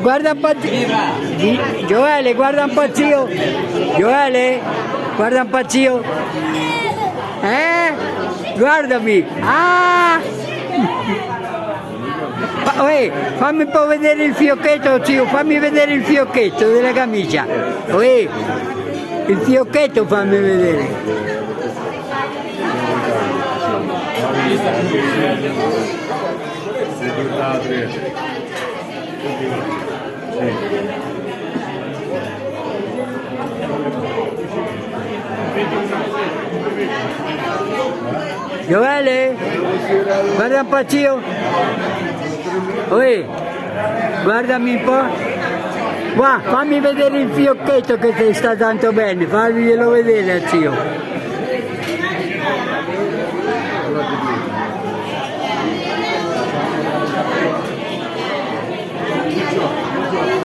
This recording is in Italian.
Guarda un po', Gioele, guarda un po' zio. Gioele, guarda un po' zio. Guardami. Ah! Fammi un po' vedere il fiocchetto, zio, fammi vedere il fiocchetto della camicia. Il fiocchetto fammi vedere. Gioele, guarda un po' zio. Guardami un po'. Fammi vedere il fiocchetto che ti sta tanto bene, fammelo vedere zio.